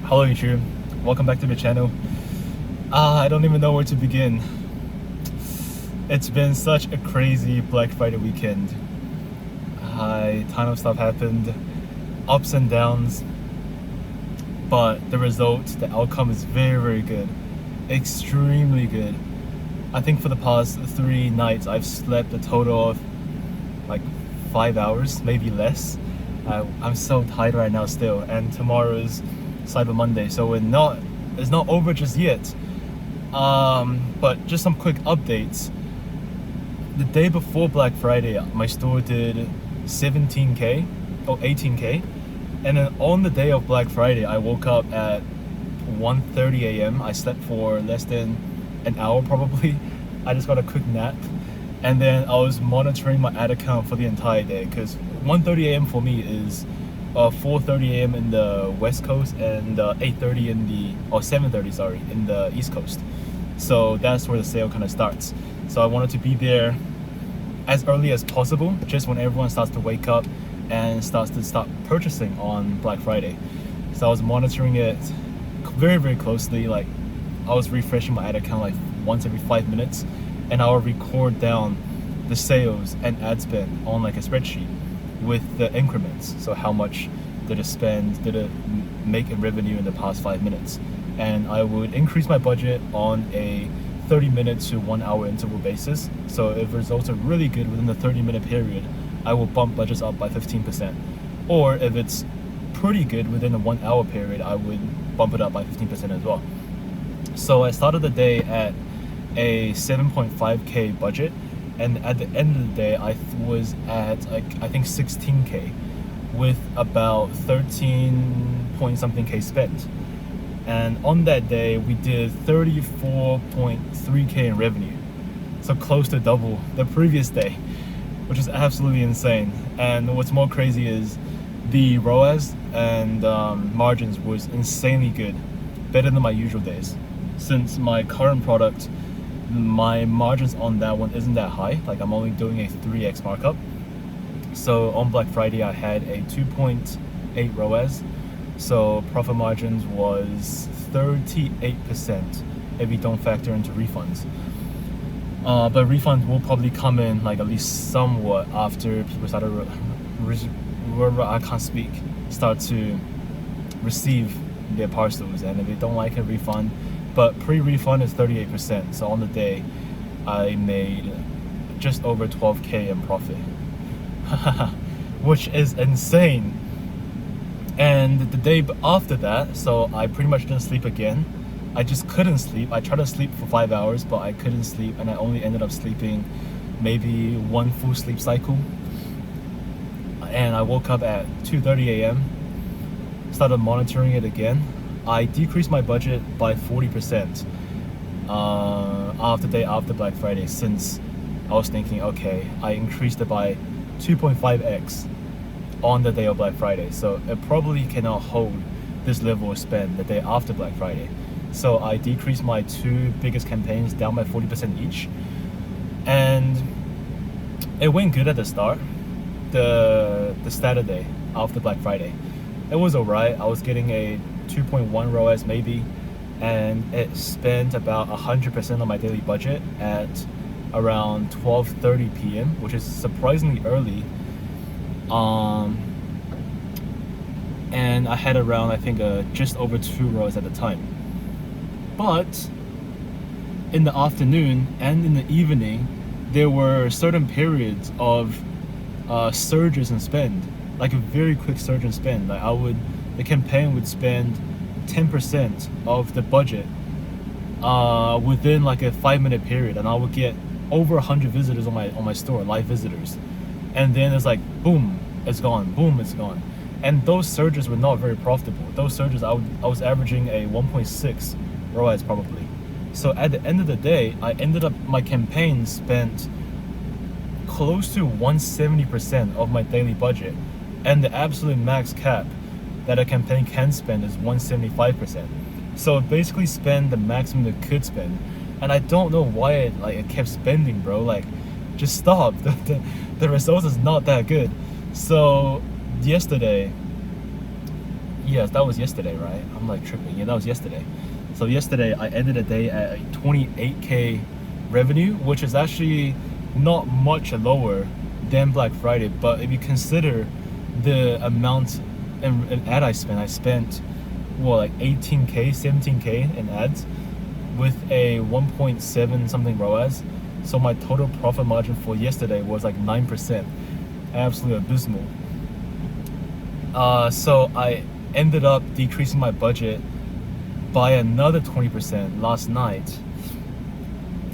Hello YouTube, welcome back to the channel. I don't even know where to begin. It's been such a crazy Black Friday weekend. A ton of stuff happened, ups and downs, but the result, the outcome is very good, extremely good. I think for the past 3 nights I've slept a total of like 5 hours, maybe less. I'm so tired right now still, and tomorrow is Cyber Monday, so it's not over just yet. But just some quick updates. The day before Black Friday, my store did 17k or 18k, and then on the day of Black Friday, I woke up at 1:30 a.m. I slept for less than an hour probably. I just got a quick nap, and then I was monitoring my ad account for the entire day, because 1:30 a.m. for me is 4:30 a.m. in the West Coast and 8:30 in the, or 7:30 sorry, in the East Coast. So that's where the sale kind of starts. So I wanted to be there as early as possible, just when everyone starts to wake up and start purchasing on Black Friday. So I was monitoring it very closely. Like, I was refreshing my ad account like once every 5 minutes, and I would record down the sales and ad spend on like a spreadsheet with the increments. So how much did it spend, did it make in revenue in the past 5 minutes? And I would increase my budget on a 30-minute to 1 hour interval basis. So if results are really good within the 30-minute period, I will bump budgets up by 15%. Or if it's pretty good within a 1 hour period, I would bump it up by 15% as well. So I started the day at a 7.5k budget, and at the end of the day I was at like, I think 16k with about 13 point something k spent. And on that day we did 34.3k in revenue, so close to double the previous day, which is absolutely insane. And what's more crazy is the ROAS and margins was insanely good, better than my usual days. Since my current product, my margins on that one isn't that high, like I'm only doing a 3x markup. So on Black Friday I had a 2.8 ROAS, so profit margins was 38% if you don't factor into refunds. But refunds will probably come in like at least somewhat after people start to receive their parcels, and if they don't like a refund. But pre-refund is 38%, so on the day I made just over 12k in profit, which is insane. And the day after that, so I pretty much didn't sleep again. I just couldn't sleep. I tried to sleep for 5 hours, but I couldn't sleep, and I only ended up sleeping maybe 1 full sleep cycle. And I woke up at 2:30 a.m., started monitoring it again. I decreased my budget by 40% after day after Black Friday, since I was thinking, okay, I increased it by 2.5x on the day of Black Friday, so it probably cannot hold this level of spend the day after Black Friday. So I decreased my 2 biggest campaigns down by 40% each, and it went good at the start. The Saturday after Black Friday, it was alright. I was getting a 2.1 ROAS maybe, and it spent about 100% of my daily budget at around 12:30 p.m., which is surprisingly early. And I had around, I think, just over 2 ROAS at the time. But in the afternoon and in the evening, there were certain periods of surges in spend, like a very quick surge in spend. Like the campaign would spend 10% of the budget within like a 5-minute period, and I would get over 100 visitors on my store, live visitors, and then it's like boom, it's gone, boom, it's gone. And those surges were not very profitable. Those surges, I was averaging a 1.6 ROAS probably. So at the end of the day, I ended up, my campaign spent close to 170% of my daily budget, and the absolute max cap that a campaign can spend is 175%. So it basically spent the maximum it could spend, and I don't know why it kept spending, bro. Like, just stop. The results is not that good. So yesterday, Yes, that was yesterday, right? I'm like tripping. Yeah, that was yesterday. So yesterday I ended the day at a 28K revenue, which is actually not much lower than Black Friday. But if you consider the amount in ad I spent well like 18K, 17K in ads with a 1.7 something ROAS. So my total profit margin for yesterday was like 9%. Absolutely abysmal. So I ended up decreasing my budget by another 20% last night.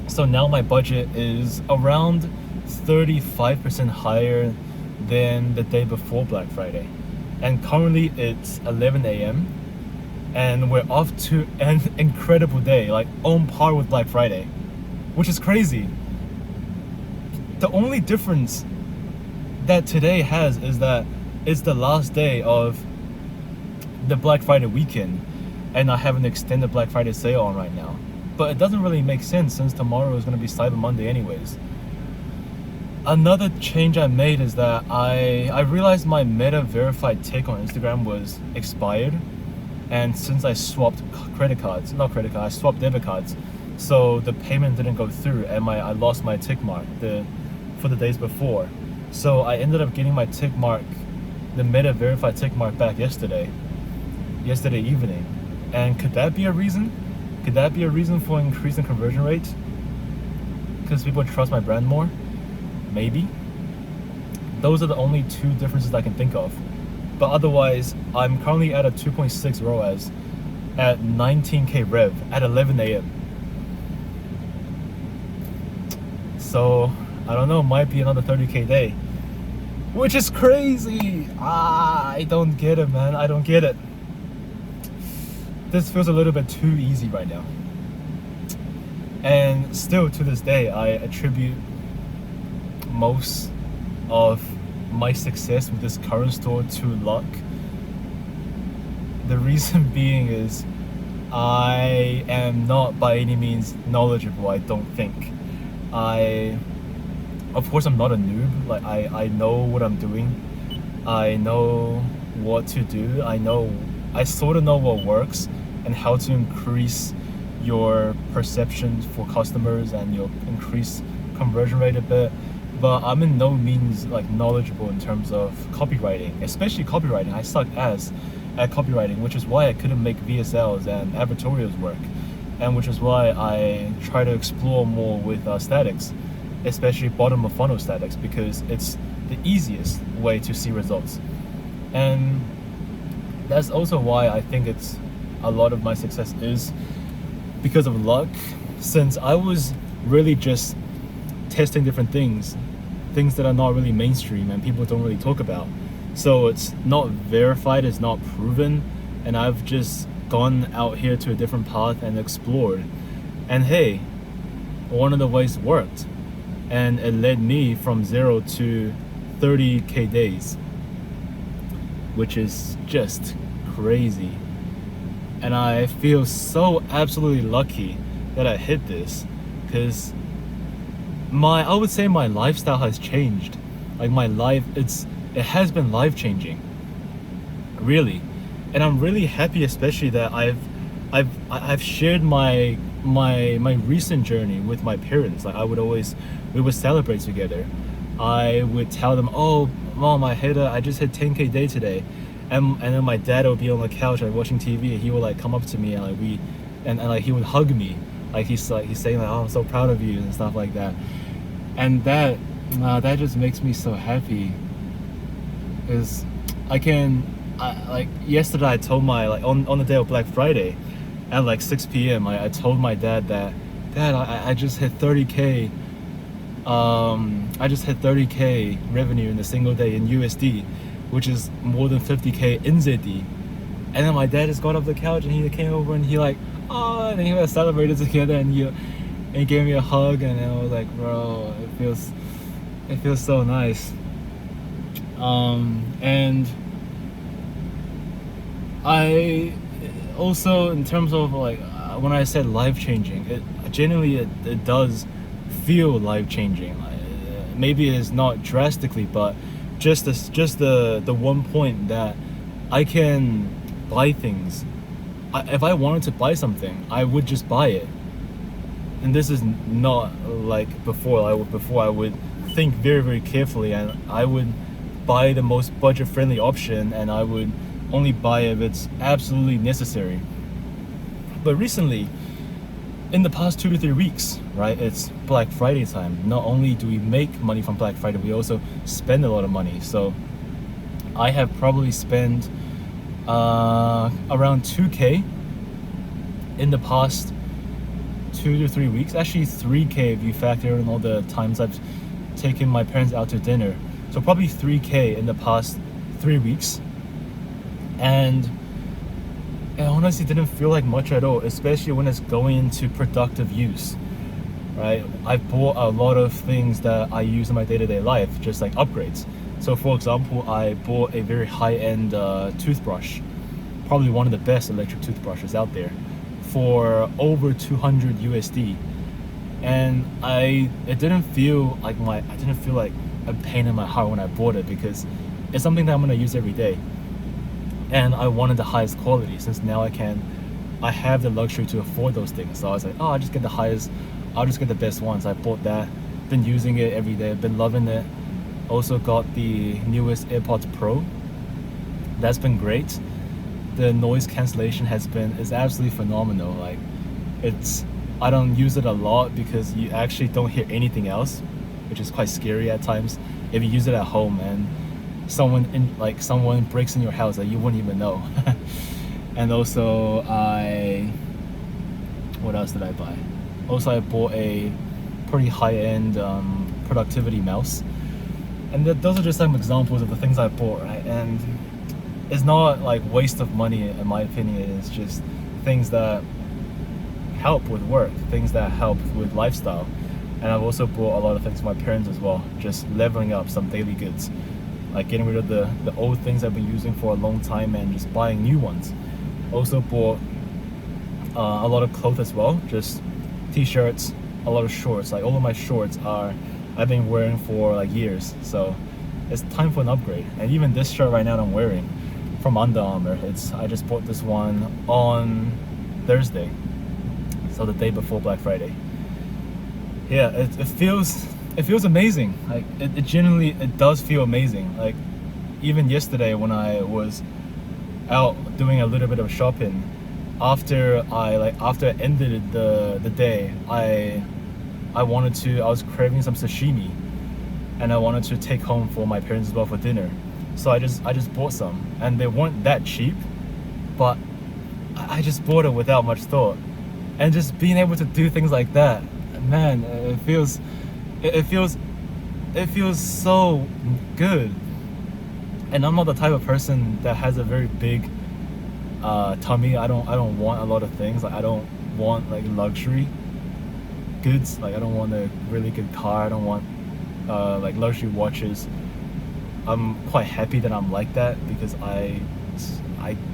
So now my budget is around 35% higher than the day before Black Friday. And currently it's 11 a.m. and we're off to an incredible day, like on par with Black Friday, which is crazy. The only difference that today has is that it's the last day of the Black Friday weekend, and I have an extended Black Friday sale on right now. But it doesn't really make sense since tomorrow is going to be Cyber Monday anyways. Another change I made is that I realized my Meta verified tick on Instagram was expired, and since I swapped I swapped debit cards, so the payment didn't go through, and I lost my tick mark for the days before. So I ended up getting my tick mark, the Meta verified tick mark, back yesterday evening. And could that be a reason? Could that be a reason for increasing conversion rate? Because people trust my brand more? Maybe. Those are the only two differences I can think of. But otherwise, I'm currently at a 2.6 ROAS at 19K rev at 11 a.m. So, I don't know, might be another 30K day. Which is crazy! I don't get it, man. I don't get it. This feels a little bit too easy right now. And still to this day, I attribute most of my success with this current store to luck. The reason being is I am not by any means knowledgeable, I don't think. Of course I'm not a noob, like I know what I'm doing. I know what to do. I sort of know what works and how to increase your perception for customers and you'll increase conversion rate a bit. But I'm in no means like knowledgeable in terms of copywriting, especially copywriting. I suck ass at copywriting, which is why I couldn't make VSLs and advertorials work, and which is why I try to explore more with statics, especially bottom of funnel statics, because it's the easiest way to see results. And that's also why I think it's a lot of my success is because of luck, since I was really just testing different things that are not really mainstream and people don't really talk about. So it's not verified, it's not proven, and I've just gone out here to a different path and explored. And hey, one of the ways worked, and it led me from 0 to 30K days, which is just crazy. And I feel so absolutely lucky that I hit this, because I would say my lifestyle has changed. Like my life, it has been life changing, really. And I'm really happy, especially that I've shared my recent journey with my parents. Like we would celebrate together. I would tell them, "Oh, mom, I just hit 10K day today," and then my dad would be on the couch like watching TV. And he would like come up to me and like he would hug me. Like he's saying like, "Oh, I'm so proud of you," and stuff like that. And that just makes me so happy, because like yesterday I told on the day of Black Friday at like 6 p.m. I told my dad that, "Dad, I just hit 30K. I just hit 30K revenue in a single day in USD, which is more than 50K in ZD." And then my dad just got off the couch and he came over and he like, "Oh," and he celebrated together and he gave me a hug, and I was like, "Bro, it feels so nice." And I also, in terms of like when I said life changing, it does feel life changing. Maybe it's not drastically, but just the one point that I can buy things. If I wanted to buy something, I would just buy it. And this is not like before. Before I would think very, very carefully, and I would buy the most budget-friendly option, and I would only buy if it's absolutely necessary. But recently, in the past 2 to 3 weeks, right, it's Black Friday time. Not only do we make money from Black Friday, we also spend a lot of money. So I have probably spent around 2K in the past 2 to 3 weeks. Actually 3K if you factor in all the times I've taken my parents out to dinner. So probably 3K in the past 3 weeks. And it honestly didn't feel like much at all, especially when it's going into productive use, right? I bought a lot of things that I use in my day-to-day life, just like upgrades. So for example, I bought a very high-end toothbrush, probably one of the best electric toothbrushes out there, for over 200 USD. And it didn't feel like a pain in my heart when I bought it, because it's something that I'm gonna use every day. And I wanted the highest quality, since now I have the luxury to afford those things. So I was like, I'll just get the best ones. I bought that, been using it every day, been loving it. Also got the newest AirPods Pro. That's been great. The noise cancellation is absolutely phenomenal. Like, I don't use it a lot because you actually don't hear anything else, which is quite scary at times. If you use it at home and someone breaks in your house that you wouldn't even know. And also what else did I buy? Also, I bought a pretty high-end productivity mouse. And those are just some examples of the things I bought, right? And it's not like waste of money in my opinion. It's just things that help with work, things that help with lifestyle. And I've also bought a lot of things for my parents as well, just leveling up some daily goods, like getting rid of the old things I've been using for a long time and just buying new ones. Also bought a lot of clothes as well, just t-shirts, a lot of shorts. Like all of my shorts I've been wearing for like years, so it's time for an upgrade. And even this shirt right now that I'm wearing from Under Armour, I just bought this one on Thursday, so the day before Black Friday. Yeah, it feels amazing. Like it genuinely does feel amazing. Like even yesterday when I was out doing a little bit of shopping, after I ended the day, I was craving some sashimi, and I wanted to take home for my parents as well for dinner. So I just bought some, and they weren't that cheap, but I just bought it without much thought. And just being able to do things like that, man, it feels so good. And I'm not the type of person that has a very big tummy. I don't want a lot of things. Like I don't want like luxury goods. Like I don't want a really good car. I don't want like luxury watches. I'm quite happy that I'm like that, because I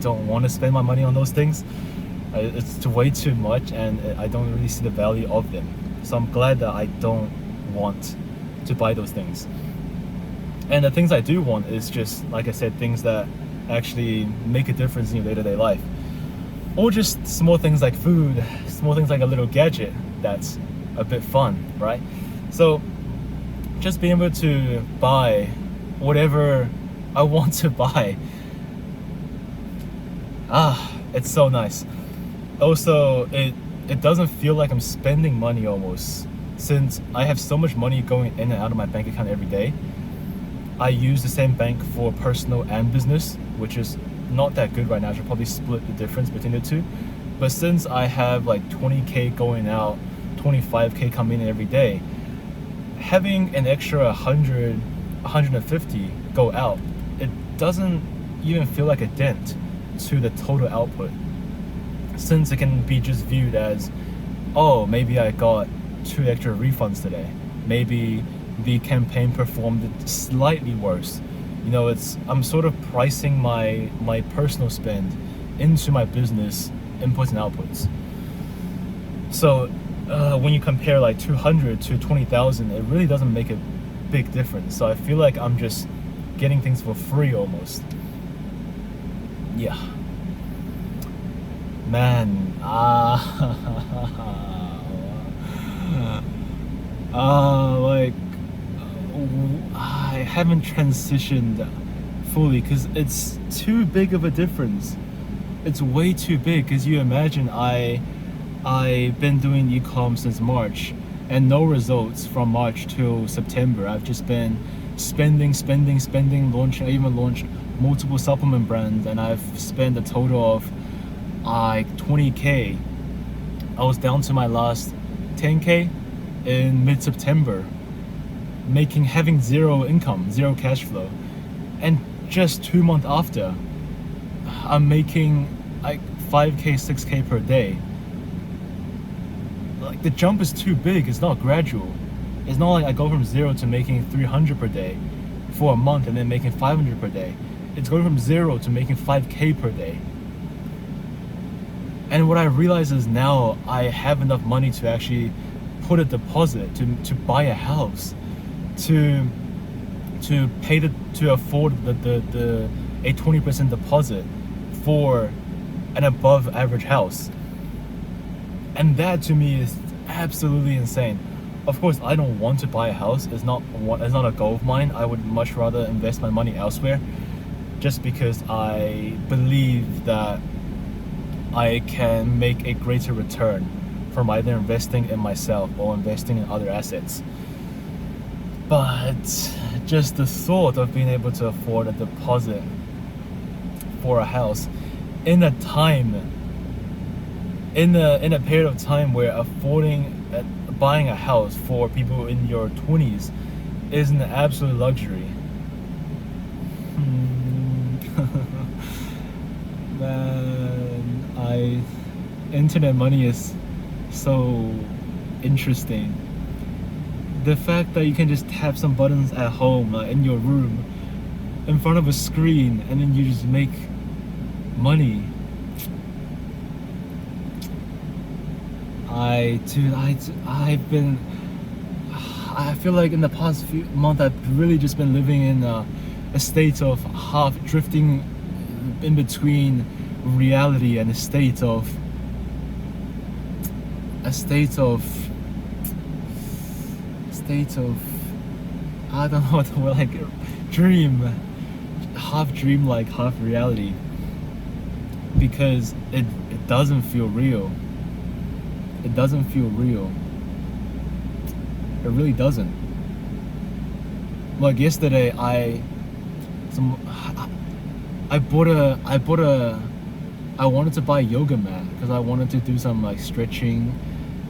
don't want to spend my money on those things. It's way too much, and I don't really see the value of them. So I'm glad that I don't want to buy those things. And the things I do want is just, like I said, things that actually make a difference in your day-to-day life. Or just small things like food, small things like a little gadget that's a bit fun, right? So just being able to buy whatever I want to buy, it's so nice. Also, it doesn't feel like I'm spending money almost, since I have so much money going in and out of my bank account every day. I use the same bank for personal and business, which is not that good right now. I should probably split the difference between the two. But since I have like 20K going out, 25K coming in every day, having an extra 100, 150 go out, it doesn't even feel like a dent to the total output, since it can be just viewed as, oh, maybe I got 2 extra refunds today. Maybe the campaign performed slightly worse. You know, I'm sort of pricing my personal spend into my business inputs and outputs. So when you compare like 200 to 20,000, it really doesn't make a big difference. So I feel like I'm just getting things for free almost. Yeah. Man, like I haven't transitioned fully because it's too big of a difference. It's way too big because you imagine I've been doing e-com since March and no results from March till September. I've just been spending, launching. I even launched multiple supplement brands and I've spent a total of like 20k. I was down to my last 10k in mid-September, having zero income, zero cash flow, and just 2 months after, I'm making like 5k, 6k per day. Like the jump is too big. It's not gradual. It's not like I go from zero to making 300 per day for a month and then making 500 per day. It's going from zero to making 5k per day. And what I realize is now I have enough money to actually put a deposit to buy a house, to afford a 20% deposit for an above average house. And that to me is absolutely insane. Of course, I don't want to buy a house. It's not a goal of mine. I would much rather invest my money elsewhere, just because I believe that I can make a greater return from either investing in myself or investing in other assets. But just the thought of being able to afford a deposit for a house in a period of time where buying a house for people in your 20s is an absolute luxury. Man, internet money is so interesting. The fact that you can just tap some buttons at home, in your room, in front of a screen, and then you just make money. I feel like in the past few months I've really just been living in a state of half drifting in between reality and a state of I don't know what the word, like dream, half dreamlike, half reality, because it doesn't feel real. It doesn't feel real. It really doesn't. Like yesterday, I wanted to buy a yoga mat because I wanted to do some like stretching,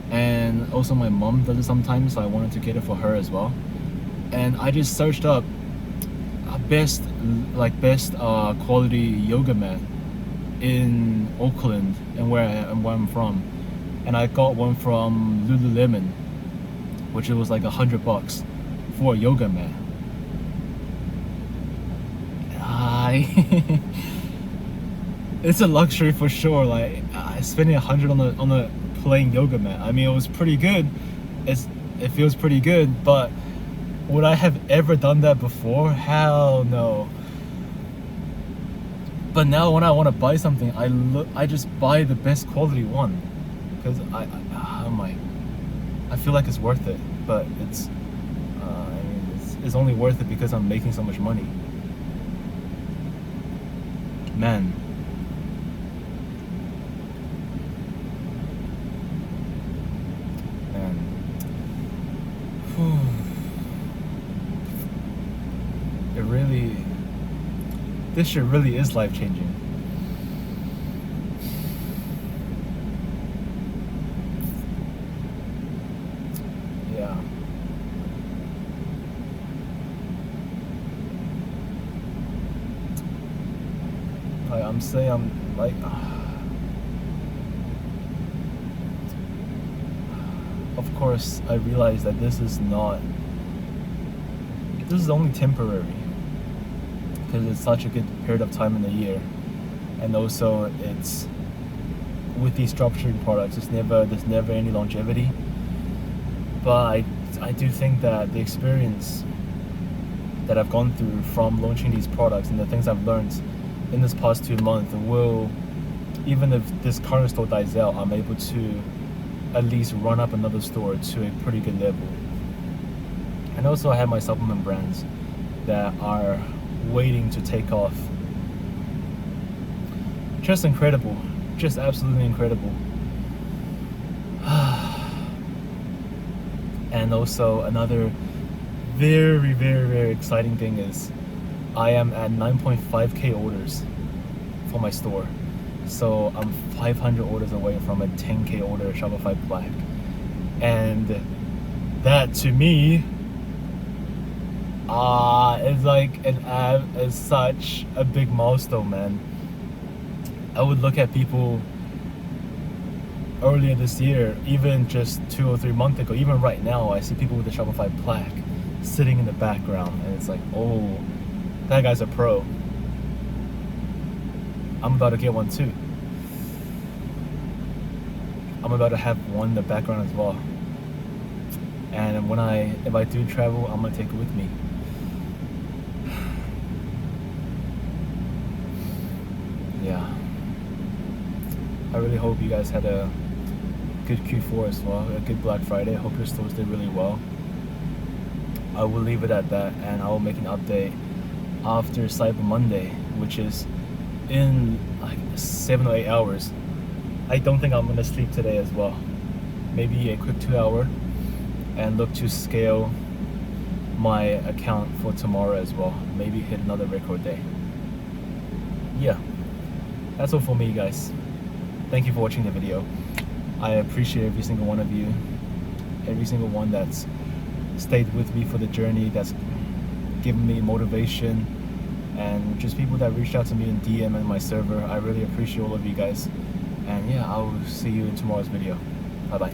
and also my mom does it sometimes, so I wanted to get it for her as well. And I just searched up best quality yoga mat in Auckland and where I'm from, and I got one from Lululemon, which it was like $100 for a yoga mat. It's a luxury for sure. Like spending $100 on a plain yoga mat. I mean, it was pretty good. It feels pretty good, but would I have ever done that before? Hell no. But now when I want to buy something, I just buy the best quality one, because I feel like it's worth it. But it's only worth it because I'm making so much money. Man. This shit really is life-changing. Yeah. Of course, I realize that this is only temporary, because it's such a good period of time in the year, and also it's with these dropshipping products, there's never any longevity. But I do think that the experience that I've gone through from launching these products and the things I've learned in this past 2 months will even if this current store dies out, I'm able to at least run up another store to a pretty good level. And also I have my supplement brands that are waiting to take off. Just incredible, just absolutely incredible. And also another very, very, very exciting thing is I am at 9.5k orders for my store. So I'm 500 orders away from a 10k order Shopify Black. And that to me is like is such a big milestone, man. I would look at people earlier this year, even just 2 or 3 months ago, even right now, I see people with the Shopify Black sitting in the background, and it's like, oh, that guy's a pro. I'm about to get one too. I'm about to have one in the background as well. And if I do travel, I'm gonna take it with me. Yeah. I really hope you guys had a good Q4 as well, a good Black Friday. I hope your stores did really well. I will leave it at that, and I will make an update after Cyber Monday, which is in like 7 or 8 hours. I don't think I'm gonna sleep today as well. Maybe a quick 2 hour and look to scale my account for tomorrow as well. Maybe hit another record day. Yeah, that's all for me, guys. Thank you for watching the video. I appreciate every single one of you, every single one that's stayed with me for the journey, that's given me motivation, and just people that reached out to me in DM and my server. I really appreciate all of you guys. And yeah, I'll see you in tomorrow's video. Bye bye.